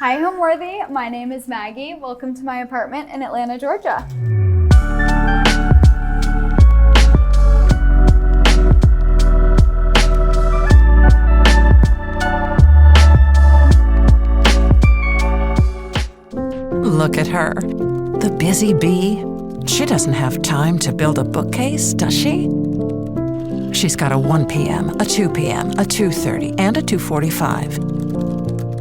Hi, Homeworthy. My name is Maggie. Welcome to my apartment in Atlanta, Georgia. Look at her. The busy bee. She doesn't have time to build a bookcase, does she? She's got a 1 p.m., a 2 p.m., a 2:30, and a 2:45.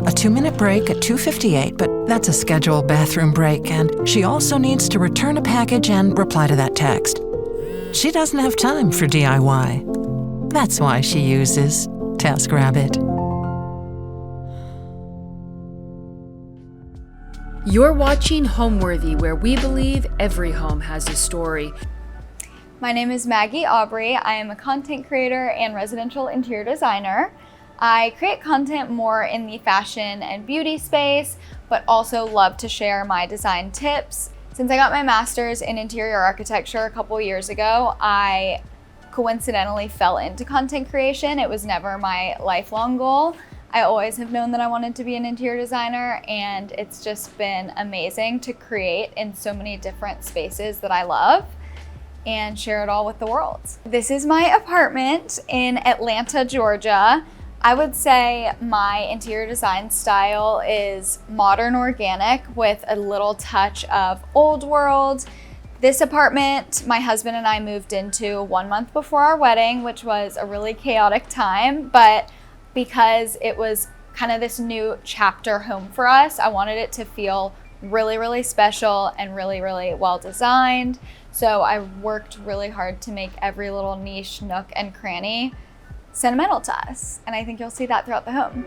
A 2-minute break at 2:58, but that's a scheduled bathroom break, and she also needs to return a package and reply to that text. She doesn't have time for DIY. That's why she uses TaskRabbit. You're watching Homeworthy, where we believe every home has a story. My name is Maggie Awbrey. I am a content creator and residential interior designer. I create content more in the fashion and beauty space, but also love to share my design tips. Since I got my master's in interior architecture a couple years ago, I coincidentally fell into content creation. It was never my lifelong goal. I always have known that I wanted to be an interior designer, and it's just been amazing to create in so many different spaces that I love and share it all with the world. This is my apartment in Atlanta, Georgia. I would say my interior design style is modern organic with a little touch of old world. This apartment, my husband and I moved into 1 month before our wedding, which was a really chaotic time, but because it was kind of this new chapter home for us, I wanted it to feel really, really special and really, really well designed. So I worked really hard to make every little niche, nook, and cranny sentimental to us. And I think you'll see that throughout the home.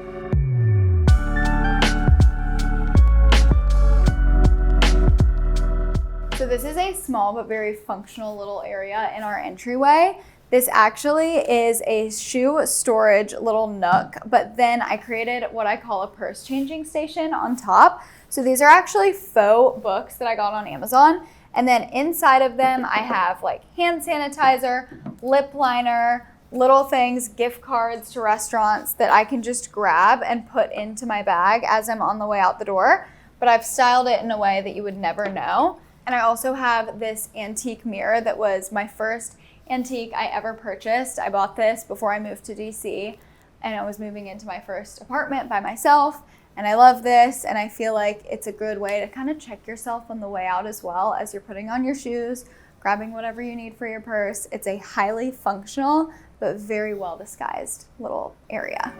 So this is a small but very functional little area in our entryway. This actually is a shoe storage little nook, but then I created what I call a purse changing station on top. So these are actually faux books that I got on Amazon. And then inside of them, I have like hand sanitizer, lip liner, little things, gift cards to restaurants that I can just grab and put into my bag as I'm on the way out the door. But I've styled it in a way that you would never know. And I also have this antique mirror that was my first antique I ever purchased. I bought this before I moved to DC, and I was moving into my first apartment by myself. And I love this, and I feel like it's a good way to kind of check yourself on the way out as well as you're putting on your shoes, grabbing whatever you need for your purse. It's a highly functional but very well disguised little area.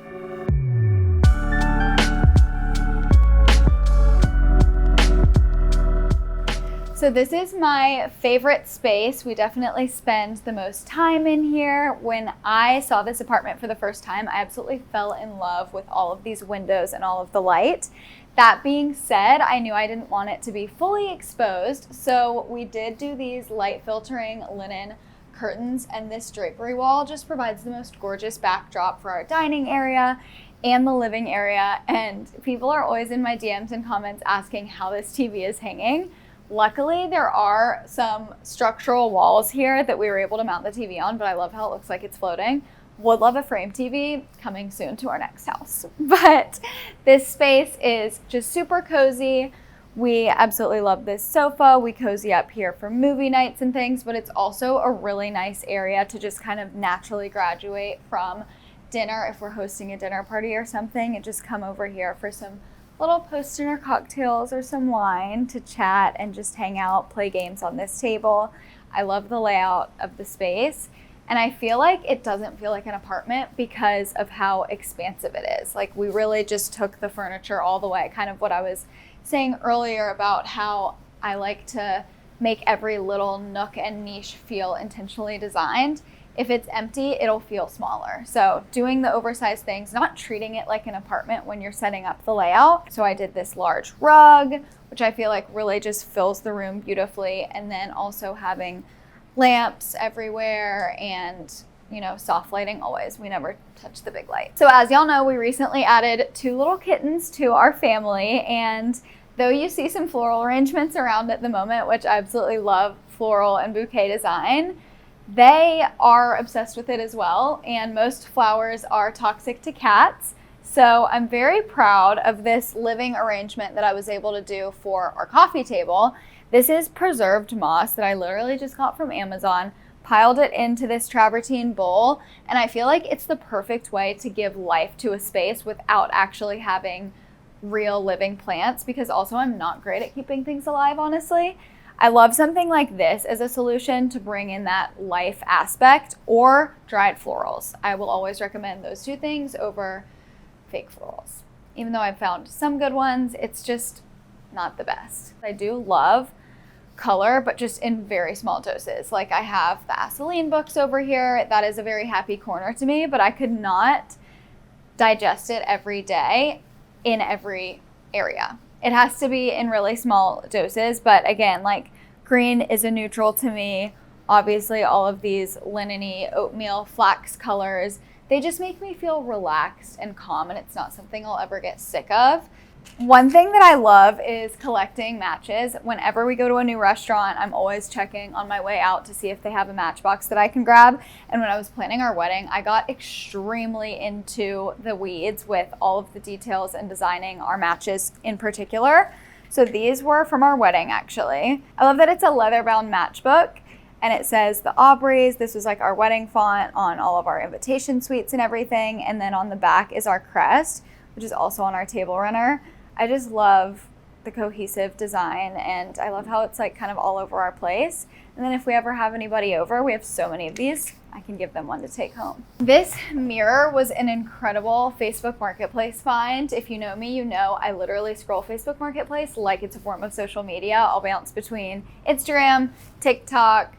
So this is my favorite space. We definitely spend the most time in here. When I saw this apartment for the first time, I absolutely fell in love with all of these windows and all of the light. That being said, I knew I didn't want it to be fully exposed, so we did do these light filtering linen curtains, and this drapery wall just provides the most gorgeous backdrop for our dining area and the living area. And people are always in my DMs and comments asking how this TV is hanging. Luckily, there are some structural walls here that we were able to mount the TV on, but I love how it looks like it's floating. Would love a frame TV, coming soon to our next house. But this space is just super cozy. We absolutely love this sofa. We cozy up here for movie nights and things, but it's also a really nice area to just kind of naturally graduate from dinner. If we're hosting a dinner party or something, and just come over here for some little post-dinner cocktails or some wine to chat and just hang out, play games on this table. I love the layout of the space. And I feel like it doesn't feel like an apartment because of how expansive it is. Like, we really just took the furniture all the way, kind of what I was saying earlier about how I like to make every little nook and niche feel intentionally designed. If it's empty, it'll feel smaller. So doing the oversized things, not treating it like an apartment when you're setting up the layout. So I did this large rug, which I feel like really just fills the room beautifully. And then also having lamps everywhere and, you know, soft lighting always. We never touch the big light. So as y'all know, we recently added 2 little kittens to our family. And though you see some floral arrangements around at the moment, which I absolutely love floral and bouquet design, they are obsessed with it as well. And most flowers are toxic to cats. So I'm very proud of this living arrangement that I was able to do for our coffee table. This is preserved moss that I literally just got from Amazon, piled it into this travertine bowl, and I feel like it's the perfect way to give life to a space without actually having real living plants, because also I'm not great at keeping things alive, honestly. I love something like this as a solution to bring in that life aspect, or dried florals. I will always recommend those two things over fake florals. Even though I've found some good ones, it's just not the best. I do love color, but just in very small doses. Like I have the Aceline books over here. That is a very happy corner to me, but I could not digest it every day in every area. It has to be in really small doses, but again, like green is a neutral to me. Obviously, all of these linen-y, oatmeal, flax colors, they just make me feel relaxed and calm, and it's not something I'll ever get sick of. One thing that I love is collecting matches. Whenever we go to a new restaurant, I'm always checking on my way out to see if they have a matchbox that I can grab. And when I was planning our wedding, I got extremely into the weeds with all of the details and designing our matches in particular. So these were from our wedding, actually. I love that it's a leather-bound matchbook, and it says the Awbreys. This was like our wedding font on all of our invitation suites and everything. And then on the back is our crest, which is also on our table runner. I just love the cohesive design, and I love how it's like kind of all over our place. And then if we ever have anybody over, we have so many of these, I can give them one to take home. This mirror was an incredible Facebook Marketplace find. If you know me, you know I literally scroll Facebook Marketplace like it's a form of social media. I'll bounce between Instagram, TikTok,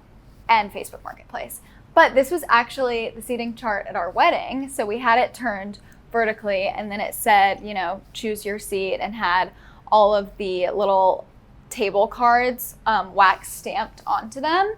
and Facebook Marketplace. But this was actually the seating chart at our wedding. So we had it turned vertically, and then it said, you know, choose your seat, and had all of the little table cards wax stamped onto them.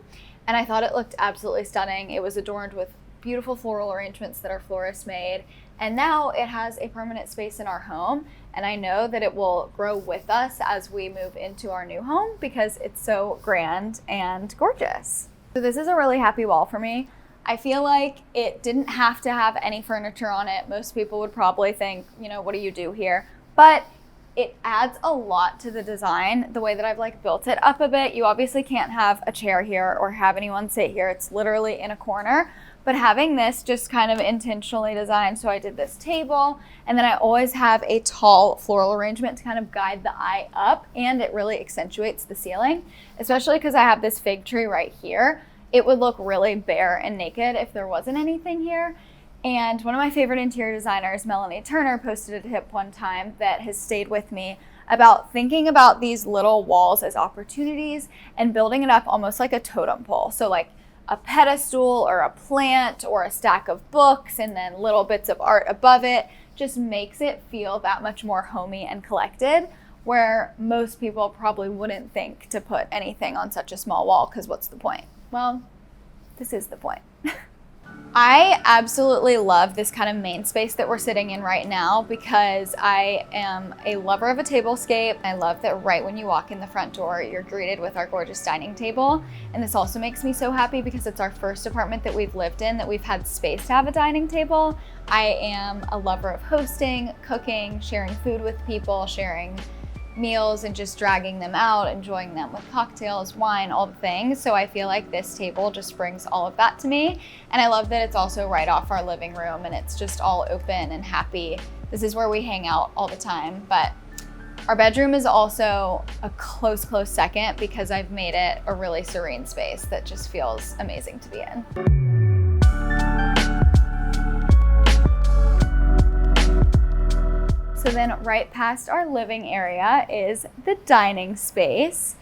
And I thought it looked absolutely stunning. It was adorned with beautiful floral arrangements that our florist made. And now it has a permanent space in our home. And I know that it will grow with us as we move into our new home because it's so grand and gorgeous. So this is a really happy wall for me. I feel like it didn't have to have any furniture on it. Most people would probably think, you know, what do you do here? But it adds a lot to the design, the way that I've like built it up a bit. You obviously can't have a chair here or have anyone sit here. It's literally in a corner. But having this just kind of intentionally designed, so I did this table, and then I always have a tall floral arrangement to kind of guide the eye up, and it really accentuates the ceiling, especially because I have this fig tree right here. It would look really bare and naked if there wasn't anything here. And one of my favorite interior designers, Melanie Turner, posted a tip one time that has stayed with me about thinking about these little walls as opportunities and building it up almost like a totem pole. So like a pedestal or a plant or a stack of books and then little bits of art above it just makes it feel that much more homey and collected, where most people probably wouldn't think to put anything on such a small wall, because what's the point? Well, this is the point. I absolutely love this kind of main space that we're sitting in right now because I am a lover of a tablescape. I love that right when you walk in the front door, you're greeted with our gorgeous dining table. And this also makes me so happy because it's our first apartment that we've lived in that we've had space to have a dining table. I am a lover of hosting, cooking, sharing food with people, sharing meals and just dragging them out, enjoying them with cocktails, wine, all the things. So I feel like this table just brings all of that to me. And I love that it's also right off our living room and it's just all open and happy. This is where we hang out all the time. But our bedroom is also a close second because I've made it a really serene space that just feels amazing to be in. So then right past our living area is the dining space.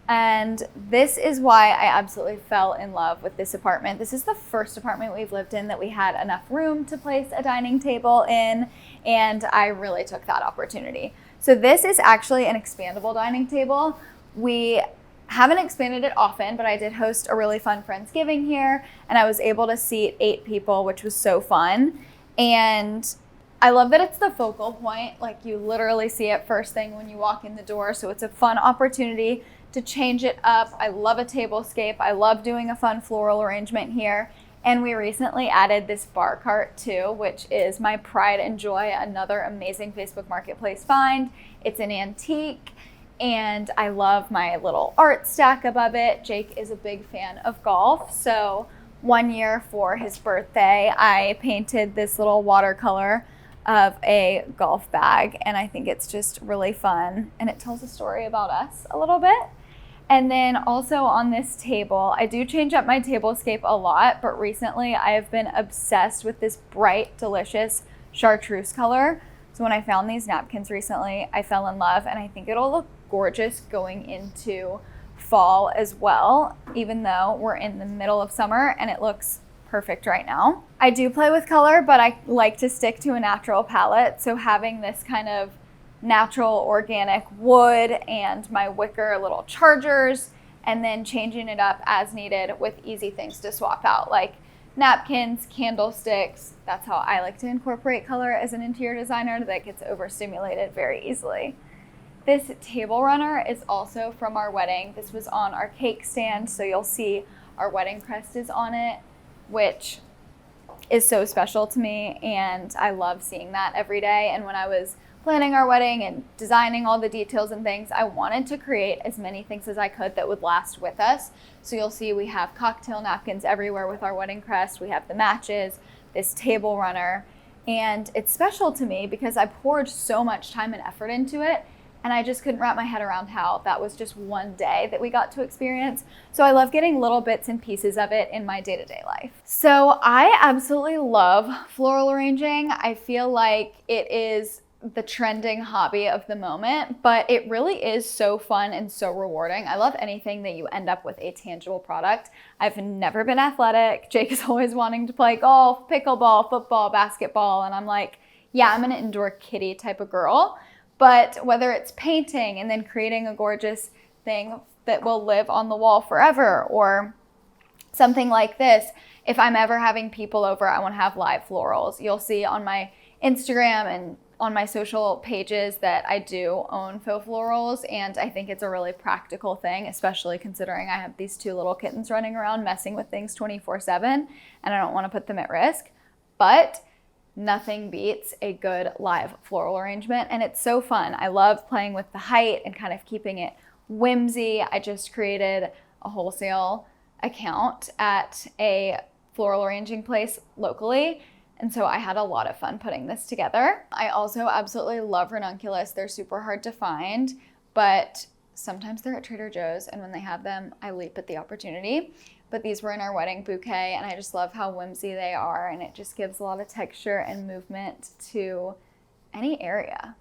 And this is why I absolutely fell in love with this apartment. This is the first apartment we've lived in that we had enough room to place a dining table in, and I really took that opportunity. So this is actually an expandable dining table. We haven't expanded it often, but I did host a really fun Friendsgiving here, and I was able to seat 8 people, which was so fun. And I love that it's the focal point. Like you literally see it first thing when you walk in the door. So it's a fun opportunity to change it up. I love a tablescape. I love doing a fun floral arrangement here. And we recently added this bar cart too, which is my pride and joy, another amazing Facebook Marketplace find. It's an antique, and I love my little art stack above it. Jake is a big fan of golf, so one year for his birthday, I painted this little watercolor of a golf bag, and I think it's just really fun, and it tells a story about us a little bit. And then also on this table, I do change up my tablescape a lot, but recently I have been obsessed with this bright, delicious chartreuse color. So when I found these napkins recently, I fell in love, and I think it'll look gorgeous going into fall as well, even though we're in the middle of summer and it looks perfect right now. I do play with color, but I like to stick to a natural palette. So having this kind of natural organic wood and my wicker little chargers, and then changing it up as needed with easy things to swap out, like napkins, candlesticks. That's how I like to incorporate color as an interior designer that gets overstimulated very easily. This table runner is also from our wedding. This was on our cake stand, so you'll see our wedding crest is on it, which is so special to me, and I love seeing that every day. And when I was planning our wedding and designing all the details and things, I wanted to create as many things as I could that would last with us. So you'll see we have cocktail napkins everywhere with our wedding crest. We have the matches, this table runner, and it's special to me because I poured so much time and effort into it, and I just couldn't wrap my head around how that was just one day that we got to experience. So I love getting little bits and pieces of it in my day-to-day life. So I absolutely love floral arranging. I feel like it is the trending hobby of the moment, but it really is so fun and so rewarding. I love anything that you end up with a tangible product. I've never been athletic. Jake is always wanting to play golf, pickleball, football, basketball, and I'm like, yeah, I'm an indoor kitty type of girl. But whether it's painting and then creating a gorgeous thing that will live on the wall forever, or something like this, if I'm ever having people over, I want to have live florals. You'll see on my Instagram and on my social pages that I do own faux florals, and I think it's a really practical thing, especially considering I have these two little kittens running around messing with things 24/7, and I don't want to put them at risk. But nothing beats a good live floral arrangement, and it's so fun. I love playing with the height and kind of keeping it whimsy. I just created a wholesale account at a floral arranging place locally, and so I had a lot of fun putting this together. I also absolutely love ranunculus. They're super hard to find, but sometimes they're at Trader Joe's, and when they have them, I leap at the opportunity. But these were in our wedding bouquet, and I just love how whimsy they are, and it just gives a lot of texture and movement to any area.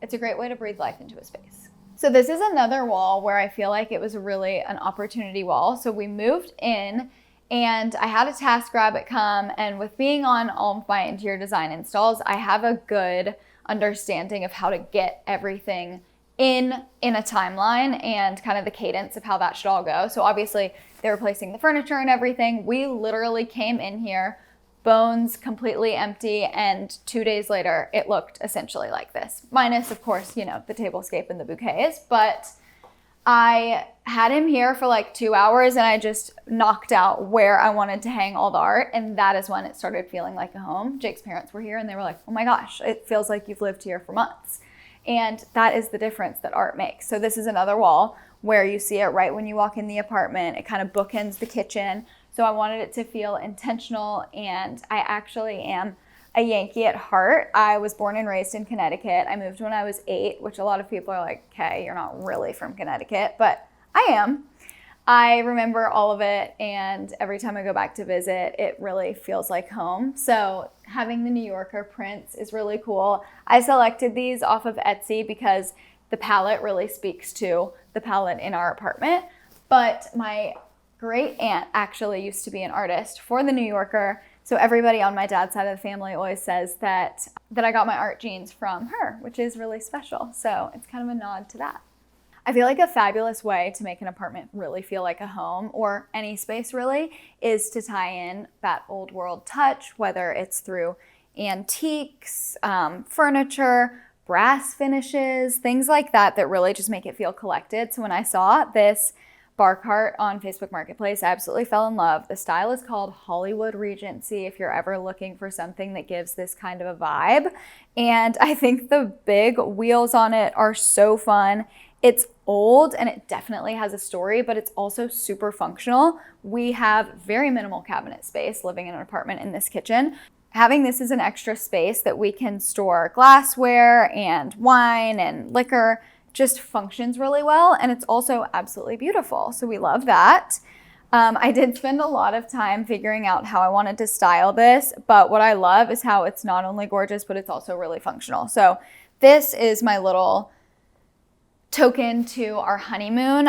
It's a great way to breathe life into a space. So this is another wall where I feel like it was really an opportunity wall. So we moved in, and I had a TaskRabbit come, and with being on all of my interior design installs, I have a good understanding of how to get everything in a timeline and kind of the cadence of how that should all go. So obviously they were placing the furniture and everything. We literally came in here, bones completely empty, and 2 days later it looked essentially like this. Minus, of course, the tablescape and the bouquets, but I had him here for like 2 hours, and I just knocked out where I wanted to hang all the art, and that is when it started feeling like a home. Jake's parents were here, and they were like, oh my gosh, it feels like you've lived here for months. And that is the difference that art makes. So this is another wall where you see it right when you walk in the apartment. It kind of bookends the kitchen. So I wanted it to feel intentional, and I actually am a Yankee at heart. I was born and raised in Connecticut. I moved when I was 8, which a lot of people are like, okay, you're not really from Connecticut, but I am. I remember all of it, and every time I go back to visit, it really feels like home. So having the New Yorker prints is really cool. I selected these off of Etsy because the palette really speaks to the palette in our apartment. But my great aunt actually used to be an artist for the New Yorker. So everybody on my dad's side of the family always says that I got my art genes from her, which is really special. So it's kind of a nod to that. I feel like a fabulous way to make an apartment really feel like a home, or any space really, is to tie in that old world touch, whether it's through antiques, furniture, brass finishes, things like that that really just make it feel collected. So when I saw this bar cart on Facebook Marketplace. I absolutely fell in love. The style is called Hollywood Regency if you're ever looking for something that gives this kind of a vibe. And I think the big wheels on it are so fun. It's old and it definitely has a story, but it's also super functional. We have very minimal cabinet space living in an apartment in this kitchen. Having this as an extra space that we can store glassware and wine and liquor just functions really well, and it's also absolutely beautiful. So we love that. I did spend a lot of time figuring out how I wanted to style this, but what I love is how it's not only gorgeous, but it's also really functional. So this is my little token to our honeymoon.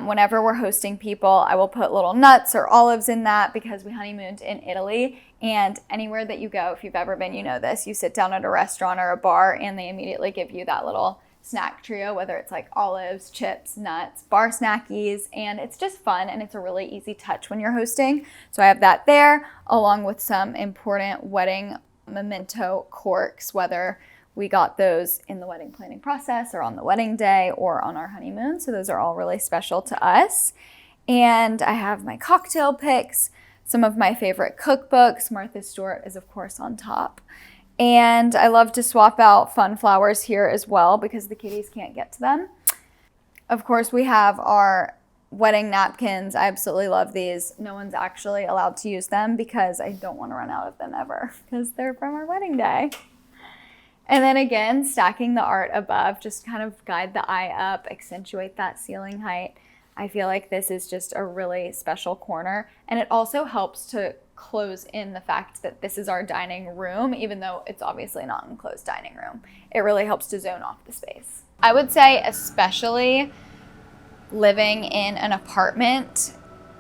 Whenever we're hosting people, I will put little nuts or olives in that because we honeymooned in Italy. And anywhere that you go, if you've ever been, you know this, you sit down at a restaurant or a bar and they immediately give you that little snack trio, whether it's like olives, chips, nuts, bar snackies, and it's just fun and it's a really easy touch when you're hosting. So I have that there along with some important wedding memento corks, whether we got those in the wedding planning process or on the wedding day or on our honeymoon. So those are all really special to us. And I have my cocktail picks, some of my favorite cookbooks. Martha Stewart is of course on top. And I love to swap out fun flowers here as well because the kitties can't get to them. Of course, we have our wedding napkins. I absolutely love these. No one's actually allowed to use them because I don't want to run out of them ever because they're from our wedding day. And then again, stacking the art above, just kind of guide the eye up, accentuate that ceiling height. I feel like this is just a really special corner. And it also helps to close in the fact that this is our dining room, even though it's obviously not an enclosed dining room. It really helps to zone off the space. I would say especially living in an apartment,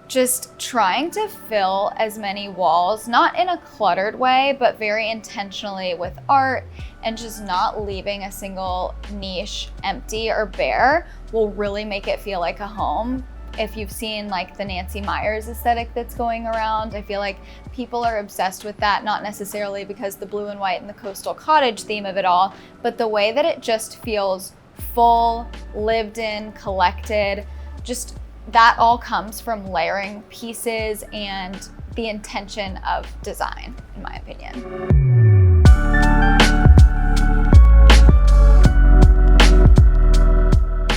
just trying to fill as many walls, not in a cluttered way, but very intentionally with art and just not leaving a single niche empty or bare will really make it feel like a home. If you've seen like the Nancy Meyers aesthetic that's going around, I feel like people are obsessed with that, not necessarily because the blue and white and the coastal cottage theme of it all, but the way that it just feels full, lived in, collected, just that all comes from layering pieces and the intention of design, in my opinion.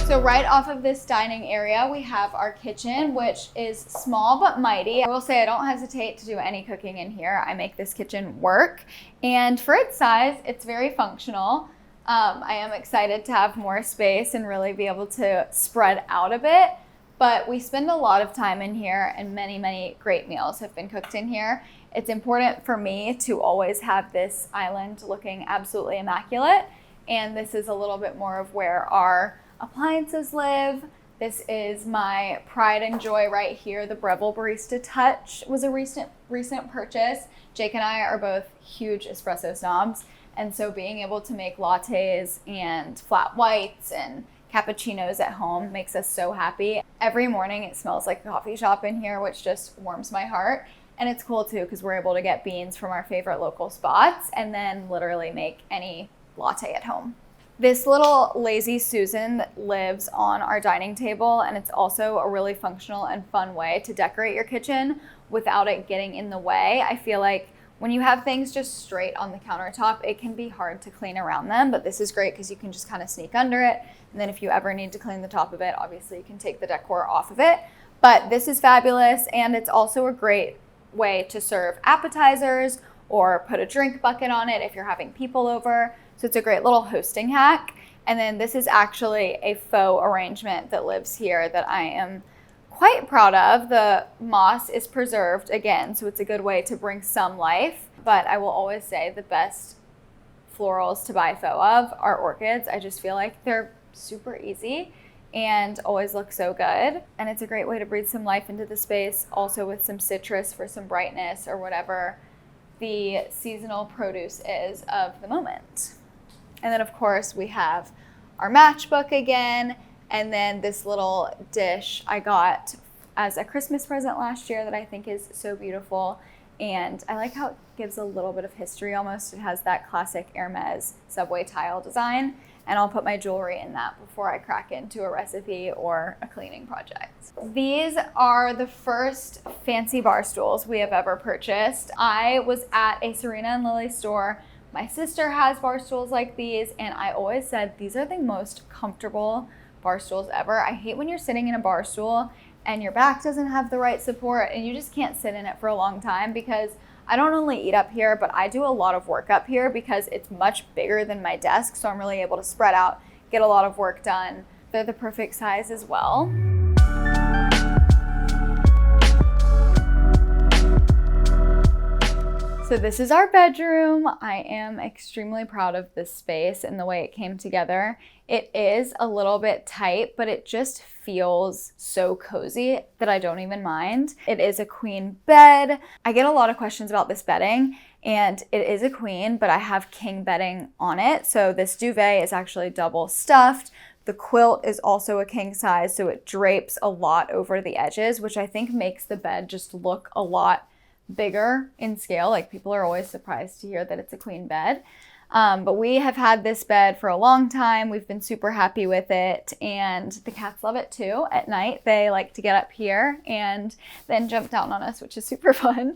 So right off of this dining area, we have our kitchen, which is small but mighty. I will say I don't hesitate to do any cooking in here. I make this kitchen work. And for its size, it's very functional. I am excited to have more space and really be able to spread out a bit. But we spend a lot of time in here and many, many great meals have been cooked in here. It's important for me to always have this island looking absolutely immaculate. And this is a little bit more of where our appliances live. This is my pride and joy right here. The Breville Barista Touch was a recent purchase. Jake and I are both huge espresso snobs. And so being able to make lattes and flat whites and cappuccinos at home makes us so happy. Every morning it smells like a coffee shop in here, which just warms my heart. And it's cool too because we're able to get beans from our favorite local spots and then literally make any latte at home. This little Lazy Susan lives on our dining table, and it's also a really functional and fun way to decorate your kitchen without it getting in the way. I feel like when you have things just straight on the countertop, it can be hard to clean around them, but this is great because you can just kind of sneak under it. And then if you ever need to clean the top of it, obviously you can take the decor off of it. But this is fabulous, and it's also a great way to serve appetizers or put a drink bucket on it if you're having people over. So it's a great little hosting hack. And then this is actually a faux arrangement that lives here that I am quite proud of. The moss is preserved again, so it's a good way to bring some life. But I will always say the best florals to buy faux of are orchids. I just feel like they're super easy and always look so good. And it's a great way to breathe some life into the space, also with some citrus for some brightness or whatever the seasonal produce is of the moment. And then of course we have our matchbook again, and then this little dish I got as a Christmas present last year that I think is so beautiful. And I like how it gives a little bit of history almost. It has that classic Hermes subway tile design. and I'll put my jewelry in that before I crack into a recipe or a cleaning project. These are the first fancy bar stools we have ever purchased. I was at a Serena and Lily store. My sister has bar stools like these, and I always said these are the most comfortable bar stools ever. I hate when you're sitting in a bar stool and your back doesn't have the right support and you just can't sit in it for a long time, because I don't only eat up here, but I do a lot of work up here because it's much bigger than my desk, so I'm really able to spread out, get a lot of work done. They're the perfect size as well. So this is our bedroom. I am extremely proud of this space and the way it came together. It is a little bit tight, but it just feels so cozy that I don't even mind. It is a queen bed. I get a lot of questions about this bedding, and it is a queen, but I have king bedding on it. So this duvet is actually double stuffed. The quilt is also a king size, so it drapes a lot over the edges, which I think makes the bed just look a lot bigger in scale. Like, people are always surprised to hear that it's a queen bed. But we have had this bed for a long time. We've been super happy with it, and the cats love it too. At night, they like to get up here and then jump down on us, which is super fun.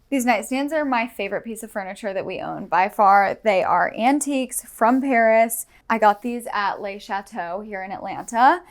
These nightstands are my favorite piece of furniture that we own by far. They are antiques from Paris. I got these at Le Chateau here in Atlanta.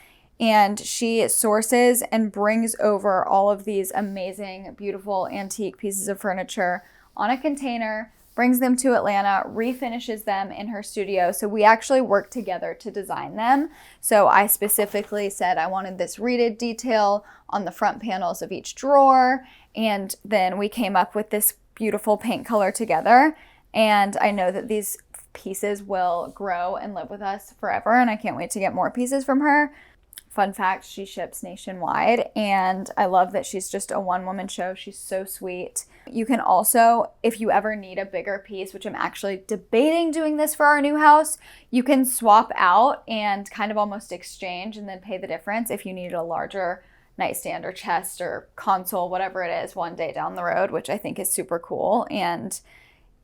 And she sources and brings over all of these amazing, beautiful antique pieces of furniture on a container, brings them to Atlanta, refinishes them in her studio. So we actually work together to design them. So I specifically said I wanted this reeded detail on the front panels of each drawer. And then we came up with this beautiful paint color together. And I know that these pieces will grow and live with us forever. And I can't wait to get more pieces from her. Fun fact, she ships nationwide, and I love that she's just a one-woman show. She's so sweet. You can also, if you ever need a bigger piece, which I'm actually debating doing this for our new house, you can swap out and kind of almost exchange and then pay the difference if you needed a larger nightstand or chest or console, whatever it is, one day down the road, which I think is super cool. And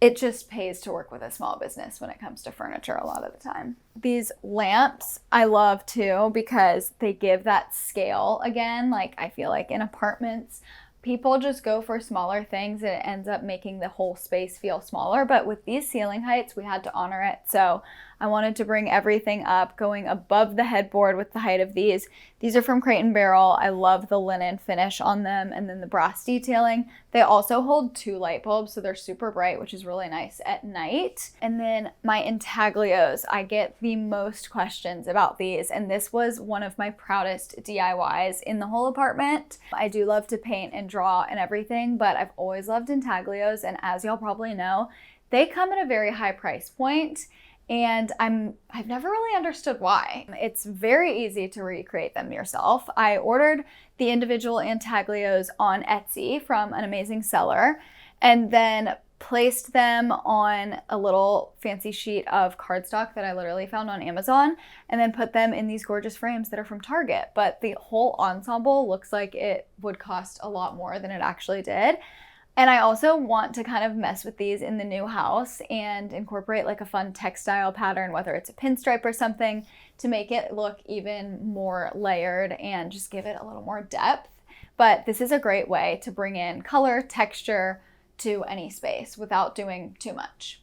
it just pays to work with a small business when it comes to furniture a lot of the time. These lamps I love too, because they give that scale again. Like, I feel like in apartments, people just go for smaller things and it ends up making the whole space feel smaller. But with these ceiling heights, we had to honor it. So I wanted to bring everything up, going above the headboard with the height of these. These are from Crate & Barrel. I love the linen finish on them and then the brass detailing. They also hold 2 light bulbs, so they're super bright, which is really nice at night. And then my intaglios. I get the most questions about these, and this was one of my proudest DIYs in the whole apartment. I do love to paint and draw and everything, but I've always loved intaglios, and as y'all probably know, they come at a very high price point. And I've never really understood why. It's very easy to recreate them yourself. I ordered the individual intaglios on Etsy from an amazing seller, and then placed them on a little fancy sheet of cardstock that I literally found on Amazon, and then put them in these gorgeous frames that are from Target. But the whole ensemble looks like it would cost a lot more than it actually did. And I also want to kind of mess with these in the new house and incorporate like a fun textile pattern, whether it's a pinstripe or something, to make it look even more layered and just give it a little more depth. But this is a great way to bring in color, texture to any space without doing too much.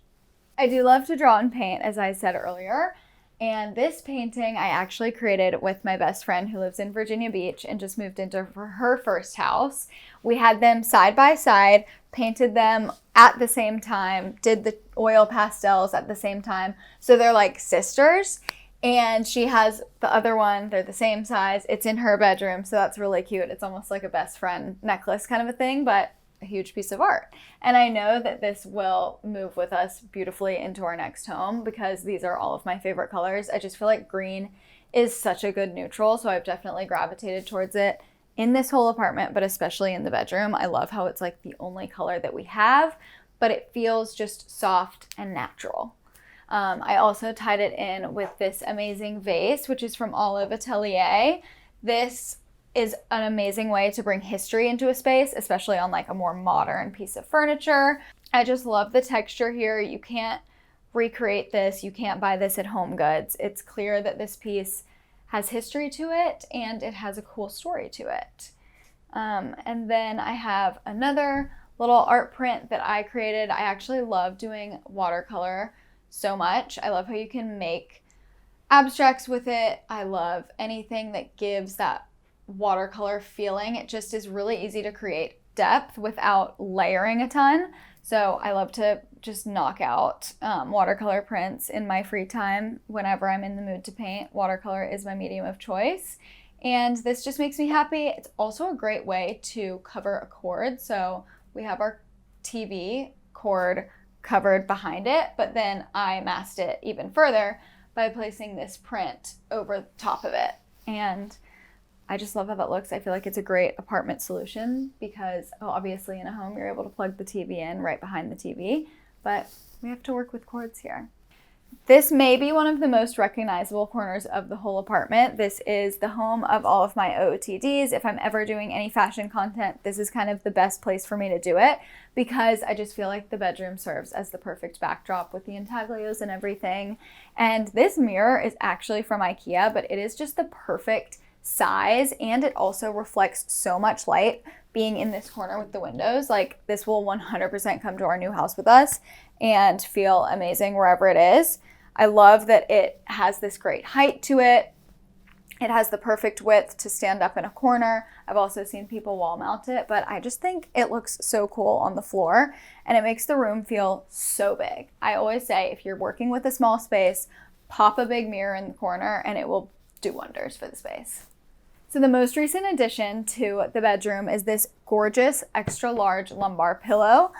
I do love to draw and paint, as I said earlier. And this painting I actually created with my best friend who lives in Virginia Beach and just moved into her first house. We had them side by side, painted them at the same time, did the oil pastels at the same time. So they're like sisters. And she has the other one, they're the same size. It's in her bedroom, so that's really cute. It's almost like a best friend necklace kind of a thing, but a huge piece of art. And I know that this will move with us beautifully into our next home because these are all of my favorite colors. I just feel like green is such a good neutral, so I've definitely gravitated towards it in this whole apartment, but especially in the bedroom. I love how it's like the only color that we have, but it feels just soft and natural. I also tied it in with this amazing vase, which is from Olive Atelier. This is an amazing way to bring history into a space, especially on like a more modern piece of furniture. I just love the texture here. You can't recreate this. You can't buy this at Home Goods. It's clear that this piece has history to it and it has a cool story to it. And then I have another little art print that I created. I actually love doing watercolor so much. I love how you can make abstracts with it. I love anything that gives that watercolor feeling. It just is really easy to create depth without layering a ton. So I love to just knock out watercolor prints in my free time whenever I'm in the mood to paint. Watercolor is my medium of choice. And this just makes me happy. It's also a great way to cover a cord. So we have our TV cord covered behind it, but then I masked it even further by placing this print over the top of it. And I just love how that looks. I feel like it's a great apartment solution because obviously in a home you're able to plug the TV in right behind the TV, but we have to work with cords here. This may be one of the most recognizable corners of the whole apartment. This is the home of all of my OOTDs. If I'm ever doing any fashion content, this is kind of the best place for me to do it because I just feel like the bedroom serves as the perfect backdrop with the intaglios and everything. And this mirror is actually from IKEA, but it is just the perfect size and it also reflects so much light being in this corner with the windows. Like this will 100% come to our new house with us and feel amazing wherever it is. I love that it has this great height to it. It has the perfect width to stand up in a corner. I've also seen people wall mount it, but I just think it looks so cool on the floor and it makes the room feel so big. I always say if you're working with a small space, pop a big mirror in the corner and it will do wonders for the space. So the most recent addition to the bedroom is this gorgeous extra large lumbar pillow.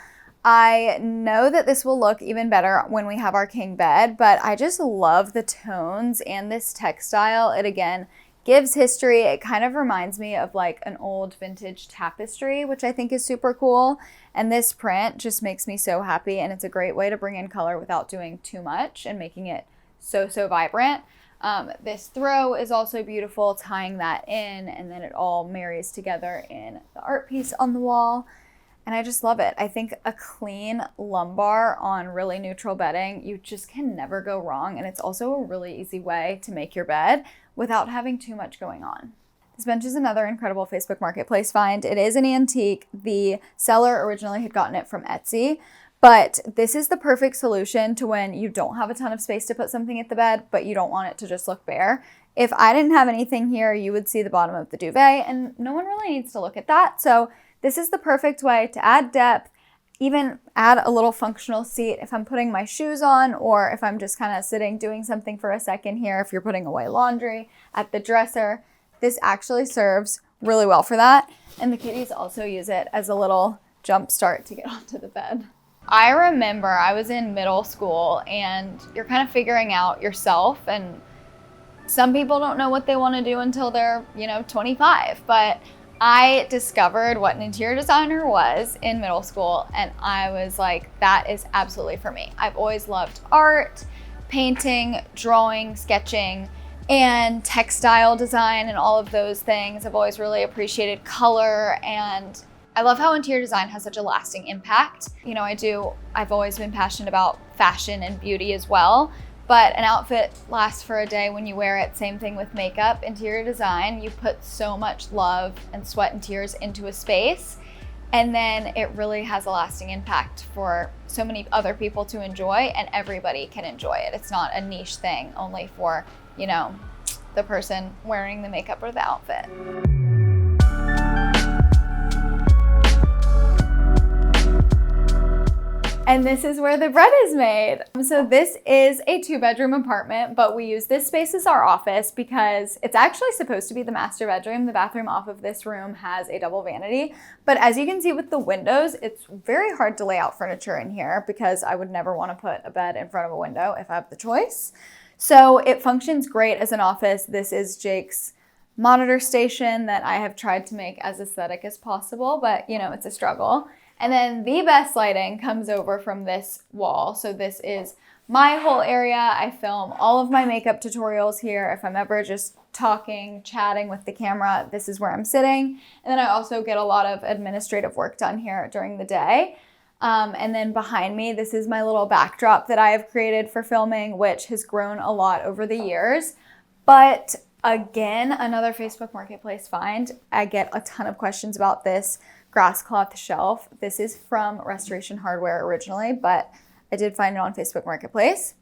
I know that this will look even better when we have our king bed, but I just love the tones and this textile. It again gives history. It kind of reminds me of like an old vintage tapestry, which I think is super cool. And this print just makes me so happy and it's a great way to bring in color without doing too much and making it so vibrant. This throw is also beautiful, tying that in, and then it all marries together in the art piece on the wall. And I just love it. I think a clean lumbar on really neutral bedding, you just can never go wrong. And it's also a really easy way to make your bed without having too much going on. This bench is another incredible Facebook Marketplace find. It is an antique. The seller originally had gotten it from Etsy. But this is the perfect solution to when you don't have a ton of space to put something at the bed, but you don't want it to just look bare. If I didn't have anything here, you would see the bottom of the duvet, and no one really needs to look at that. So this is the perfect way to add depth, even add a little functional seat if I'm putting my shoes on, or if I'm just kind of sitting doing something for a second here, if you're putting away laundry at the dresser. This actually serves really well for that. And the kitties also use it as a little jump start to get onto the bed. I remember I was in middle school and you're kind of figuring out yourself, and some people don't know what they want to do until they're, 25, but I discovered what an interior designer was in middle school and I was like, that is absolutely for me. I've always loved art, painting, drawing, sketching, and textile design and all of those things. I've always really appreciated color, and I love how interior design has such a lasting impact. I've always been passionate about fashion and beauty as well, but an outfit lasts for a day when you wear it. Same thing with makeup. Interior design, you put so much love and sweat and tears into a space, and then it really has a lasting impact for so many other people to enjoy, and everybody can enjoy it. It's not a niche thing only for, the person wearing the makeup or the outfit. And this is where the bread is made. So this is a 2-bedroom apartment, but we use this space as our office because it's actually supposed to be the master bedroom. The bathroom off of this room has a double vanity, but as you can see with the windows, it's very hard to lay out furniture in here because I would never want to put a bed in front of a window if I have the choice. So it functions great as an office. This is Jake's monitor station that I have tried to make as aesthetic as possible, but it's a struggle. And then the best lighting comes over from this wall. So this is my whole area. I film all of my makeup tutorials here. If I'm ever just talking, chatting with the camera, this is where I'm sitting. And then I also get a lot of administrative work done here during the day. And then behind me, this is my little backdrop that I have created for filming, which has grown a lot over the years. But again, another Facebook Marketplace find. I get a ton of questions about this grass cloth shelf. This is from Restoration Hardware originally, but I did find it on Facebook Marketplace.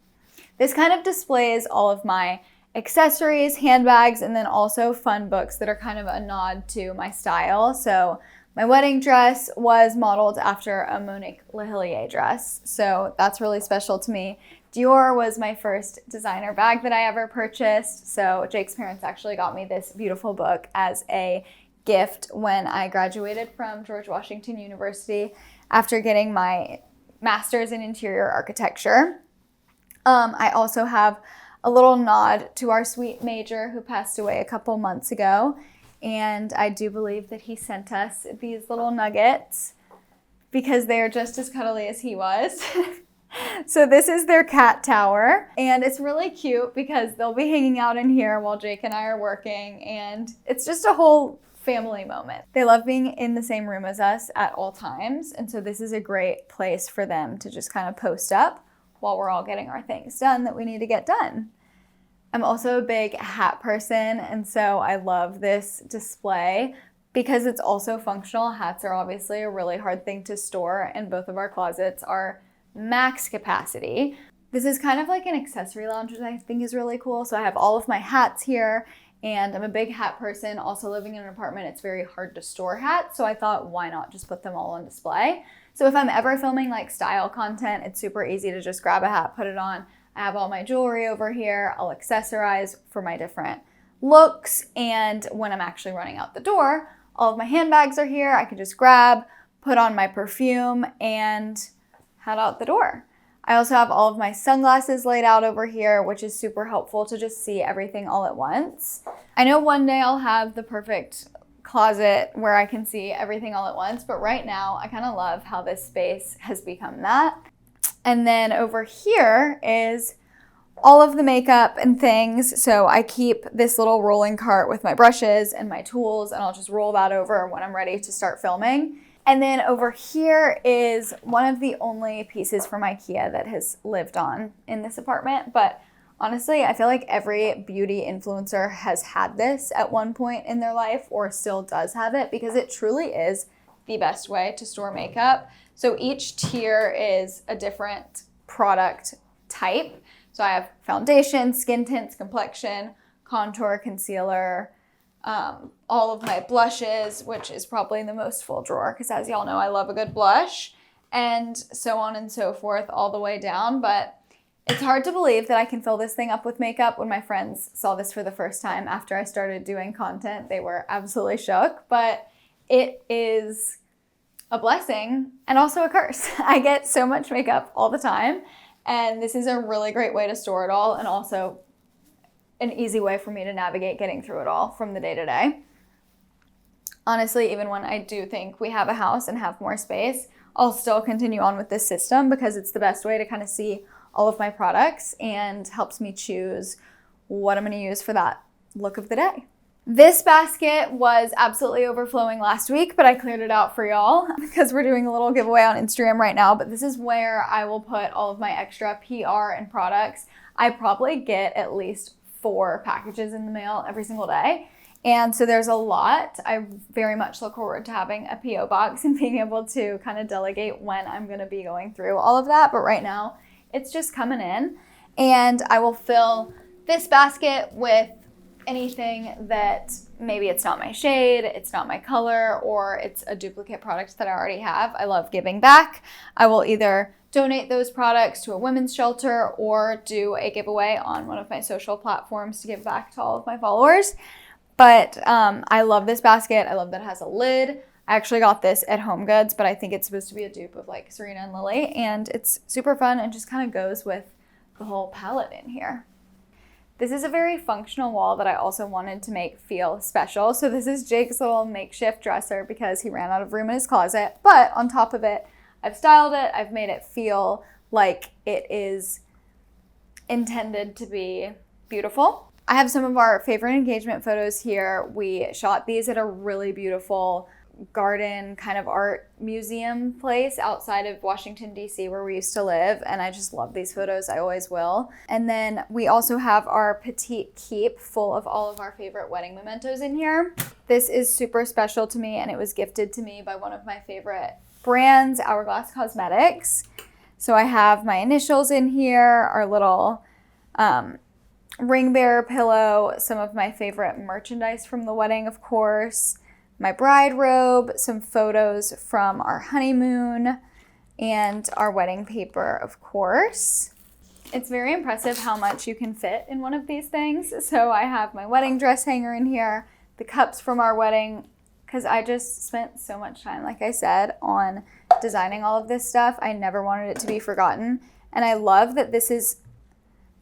This kind of displays all of my accessories, handbags, and then also fun books that are kind of a nod to my style. So my wedding dress was modeled after a Monique Lahillier dress, so that's really special to me. Dior was my first designer bag that I ever purchased, so Jake's parents actually got me this beautiful book as a gift when I graduated from George Washington University after getting my master's in interior architecture. I also have a little nod to our sweet major who passed away a couple months ago, and I do believe that he sent us these little nuggets because they are just as cuddly as he was. So this is their cat tower, and it's really cute because they'll be hanging out in here while Jake and I are working, and it's just a whole family moment. They love being in the same room as us at all times, and so this is a great place for them to just kind of post up while we're all getting our things done that we need to get done. I'm also a big hat person, and so I love this display because it's also functional. Hats are obviously a really hard thing to store, and both of our closets are max capacity. This is kind of like an accessory lounge, which I think is really cool. So I have all of my hats here, and I'm a big hat person. Also living in an apartment, it's very hard to store hats, so I thought, why not just put them all on display? So if I'm ever filming like style content, it's super easy to just grab a hat, put it on. I have all my jewelry over here. I'll accessorize for my different looks, and when I'm actually running out the door, all of my handbags are here. I can just grab, put on my perfume, and head out the door. I also have all of my sunglasses laid out over here, which is super helpful to just see everything all at once. I know one day I'll have the perfect closet where I can see everything all at once, but right now I kind of love how this space has become that. And then over here is all of the makeup and things. So I keep this little rolling cart with my brushes and my tools, and I'll just roll that over when I'm ready to start filming. And then over here is one of the only pieces from IKEA that has lived on in this apartment. But honestly, I feel like every beauty influencer has had this at one point in their life or still does have it, because it truly is the best way to store makeup. So each tier is a different product type. So I have foundation, skin tints, complexion, contour, concealer, all of my blushes, which is probably the most full drawer because, as y'all know, I love a good blush, and so on and so forth all the way down. But it's hard to believe that I can fill this thing up with makeup. When my friends saw this for the first time after I started doing content, they were absolutely shook, but it is a blessing and also a curse. I get so much makeup all the time, and this is a really great way to store it all, and also an easy way for me to navigate getting through it all from the day to day. Honestly, even when I do think we have a house and have more space, I'll still continue on with this system because it's the best way to kind of see all of my products and helps me choose what I'm going to use for that look of the day. This basket was absolutely overflowing last week, but I cleared it out for y'all because we're doing a little giveaway on Instagram right now. But this is where I will put all of my extra PR and products. I probably get at least 4 packages in the mail every single day. And so there's a lot. I very much look forward to having a PO box and being able to kind of delegate when I'm going to be going through all of that. But right now it's just coming in, and I will fill this basket with anything that maybe it's not my shade, it's not my color, or it's a duplicate product that I already have. I love giving back. I will either donate those products to a women's shelter or do a giveaway on one of my social platforms to give back to all of my followers. But I love this basket. I love that it has a lid. I actually got this at HomeGoods, but I think it's supposed to be a dupe of like Serena and Lily, and it's super fun and just kind of goes with the whole palette in here. This is a very functional wall that I also wanted to make feel special. So this is Jake's little makeshift dresser because he ran out of room in his closet. But on top of it, I've styled it. I've made it feel like it is intended to be beautiful. I have some of our favorite engagement photos here. We shot these at a really beautiful garden kind of art museum place outside of Washington, D.C., where we used to live. And I just love these photos. I always will. And then we also have our petite keep full of all of our favorite wedding mementos in here. This is super special to me, and it was gifted to me by one of my favorite brands, Hourglass Cosmetics. So I have my initials in here, our little ring bearer pillow, some of my favorite merchandise from the wedding, of course, my bride robe, some photos from our honeymoon, and our wedding paper, of course. It's very impressive how much you can fit in one of these things. So I have my wedding dress hanger in here, the cups from our wedding, because I just spent so much time, like I said, on designing all of this stuff. I never wanted it to be forgotten. And I love that this is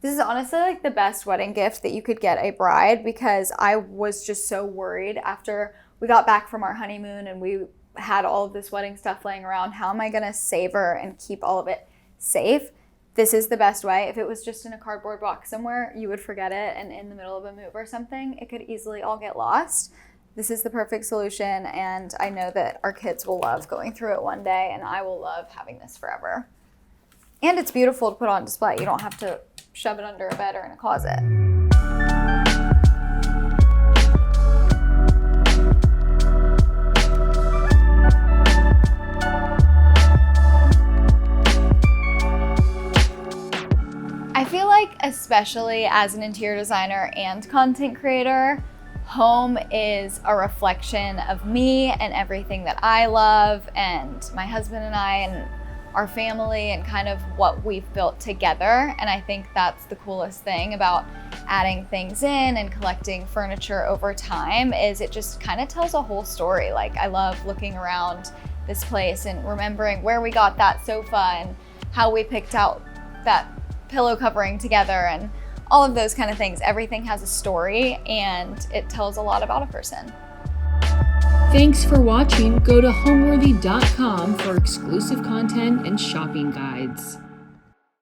honestly like the best wedding gift that you could get a bride, because I was just so worried after we got back from our honeymoon and we had all of this wedding stuff laying around. How am I going to savor and keep all of it safe? This is the best way. If it was just in a cardboard box somewhere, you would forget it, and in the middle of a move or something, it could easily all get lost. This is the perfect solution, and I know that our kids will love going through it one day, and I will love having this forever. And it's beautiful to put on display. You don't have to shove it under a bed or in a closet. I feel like, especially as an interior designer and content creator, home is a reflection of me and everything that I love, and my husband and I and our family, and kind of what we've built together. And I think that's the coolest thing about adding things in and collecting furniture over time, is it just kind of tells a whole story. Like, I love looking around this place and remembering where we got that sofa and how we picked out that pillow covering together and all of those kind of things. Everything has a story, and it tells a lot about a person. Thanks for watching. Go to homeworthy.com for exclusive content and shopping guides.